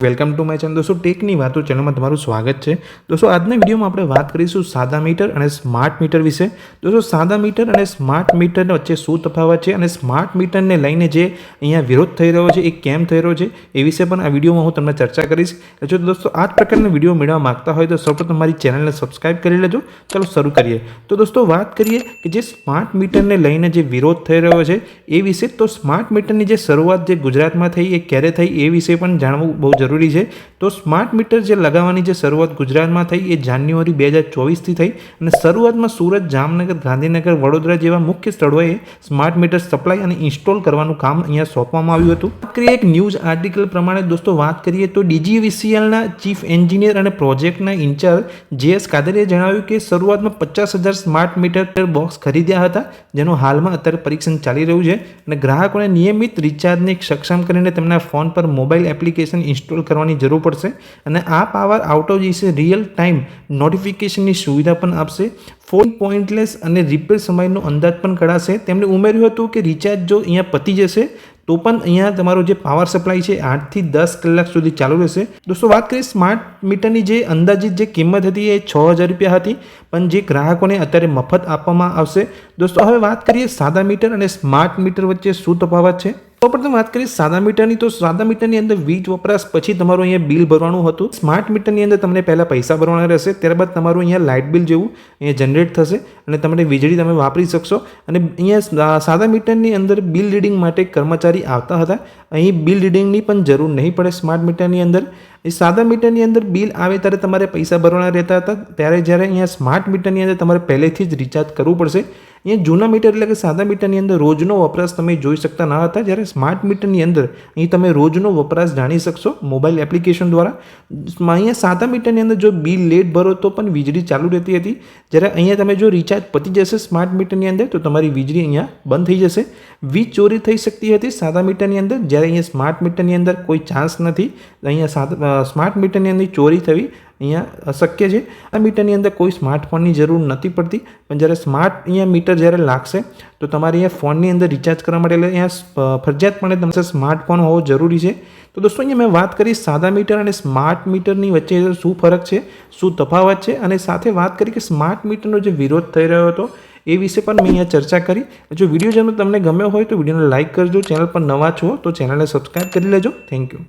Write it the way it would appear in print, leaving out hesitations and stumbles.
Welcome to my channel દોસ્તો ટેકની વાતો ચેનલમાં તમારું સ્વાગત છે। દોસ્તો આજના વિડીયોમાં આપણે વાત કરીશું સાદા મીટર અને સ્માર્ટ મીટર વિશે। દોસ્તો સાદા મીટર અને સ્માર્ટ મીટર વચ્ચે શું તફાવત છે અને સ્માર્ટ મીટરને લઈને જે અહીંયા વિરોધ થઈ રહ્યો છે એ કેમ થઈ રહ્યો છે એ વિશે પણ આ વિડીયોમાં હું તમને ચર્ચા કરીશ। જો દોસ્તો આ જ પ્રકારના વિડીયો મેળવવા માંગતા હોય તો સૌપ્રથમ મારી ચેનલને સબસ્ક્રાઇબ કરી લેજો। ચાલો શરૂ કરીએ। તો દોસ્તો વાત કરીએ કે જે સ્માર્ટ મીટરને લઈને જે વિરોધ થઈ રહ્યો છે એ વિશે। તો સ્માર્ટ મીટરની જે શરૂઆત જે ગુજરાતમાં થઈ એ ક્યારે થઈ એ વિશે પણ જાણવું બહુ જરૂરી છે। તો સ્માર્ટ મીટર જે લગાવવાની જે શરૂઆત ગુજરાતમાં થઈ એ જાન્યુઆરી 2024થી થઈ અને શરૂઆતમાં સુરત, જામનગર, ગાંધીનગર, વડોદરા જેવા મુખ્ય સ્થળોએ સ્માર્ટ મીટર સપ્લાય અને ઇન્સ્ટોલ કરવાનું કામ અહીંયા સોંપવામાં આવ્યું હતું। વાત કરીએ એક ન્યૂઝ આર્ટિકલ પ્રમાણે દોસ્તો વાત કરીએ તો DGVCLના ચીફ એન્જિનિયર અને પ્રોજેક્ટના ઇન્ચાર્જ JS કાદરીએ જણાવ્યું કે શરૂઆતમાં 50,000 સ્માર્ટ મીટર બોક્સ ખરીદ્યા હતા, જેનું હાલમાં અત્યારે પરીક્ષણ ચાલી રહ્યું છે અને ગ્રાહકોને નિયમિત રિચાર્જને સક્ષમ કરીને તેમના ફોન પર મોબાઈલ એપ્લિકેશન ઇન્સ્ટોલ કરવાની જરૂર પડશે અને આ પાવર આઉટેજ રિયલ ટાઈમ નોટિફિકેશનની સુવિધા પણ આપશે। ફોન પોઈન્ટલેસ અને રિપેર સમયનો અંદાજ પણ કઢાશે। તેમણે ઉમેર્યું હતું કે રિચાર્જ જો અહીંયા પતી જશે તો પણ અહીંયા તમારો જે પાવર સપ્લાય છે 8 થી 10 કલાક સુધી ચાલુ રહેશે। દોસ્તો વાત કરીએ સ્માર્ટ મીટરની જે અંદાજિત જે કિંમત હતી એ 6,000 રૂપિયા હતી, પણ જે ગ્રાહકોને અત્યારે મફત આપવામાં આવશે। દોસ્તો હવે વાત કરીએ સાદા મીટર અને સ્માર્ટ મીટર વચ્ચે શું તફાવત છે। સૌપ્રથમ વાત કરીએ સાદા મીટરની। તો સાદા મીટરની અંદર વીજ વપરાશ પછી તમારું અહીંયા બિલ ભરવાનું હતું। સ્માર્ટ મીટરની અંદર તમને પહેલાં પૈસા ભરવાના રહેશે, ત્યારબાદ તમારું અહીંયા લાઇટ બિલ જેવું અહીંયા જનરેટ થશે અને તમને વીજળી તમે વાપરી શકશો। અને અહીંયા સાદા મીટરની અંદર બિલ રીડિંગ માટે કર્મચારી આવતા હતા, અહીં બિલ રીડિંગની પણ જરૂર નહીં પડે સ્માર્ટ મીટરની અંદર। એ સાદા મીટરની અંદર બિલ આવે ત્યારે તમારે પૈસા ભરવાના રહેતા હતા, ત્યારે જ્યારે અહીંયા સ્માર્ટ મીટરની અંદર તમારે પહેલેથી જ રિચાર્જ કરવું પડશે। અહીંયા જૂના મીટર એટલે કે સાદા મીટરની અંદર રોજનો વપરાશ તમે જોઈ શકતા ન હતા, જ્યારે સ્માર્ટ મીટરની અંદર અહીં તમે રોજનો વપરાશ જાણી શકશો મોબાઈલ એપ્લિકેશન દ્વારા। અહીંયા સાદા મીટરની અંદર જો બિલ લેટ ભરો તો પણ વીજળી ચાલુ રહેતી હતી, જ્યારે અહીંયા તમે જો રિચાર્જ પતી જશે સ્માર્ટ મીટરની અંદર તો તમારી વીજળી અહીંયા બંધ થઈ જશે। વીજ ચોરી થઈ શકતી હતી સાદા મીટરની અંદર, જ્યારે અહીંયા સ્માર્ટ મીટરની અંદર કોઈ ચાન્સ નથી। અહીંયા સ્માર્ટ મીટરની અંદર ચોરી થવી અહીંયા અશક્ય છે। આ મીટરની અંદર કોઈ સ્માર્ટફોનની જરૂર નથી પડતી, પણ જ્યારે સ્માર્ટ અહીંયા મીટર જ્યારે લાગશે તો તમારે અહીંયા ફોનની અંદર રિચાર્જ કરવા માટે એટલે અહીંયા ફરજિયાતપણે તમારે સ્માર્ટફોન હોવો જરૂરી છે। તો દોસ્તો અહીંયા મેં વાત કરી સાદા મીટર અને સ્માર્ટ મીટરની વચ્ચે શું ફરક છે, શું તફાવત છે, અને સાથે વાત કરી કે સ્માર્ટ મીટરનો જે વિરોધ થઈ રહ્યો હતો એ વિશે પણ મેં અહીંયા ચર્ચા કરી। જો વિડીયો તમને ગમ્યો હોય તો વિડીયોને લાઇક કરજો, ચેનલ પર નવા છો તો ચેનલને સબસ્ક્રાઈબ કરી લેજો। Thank you.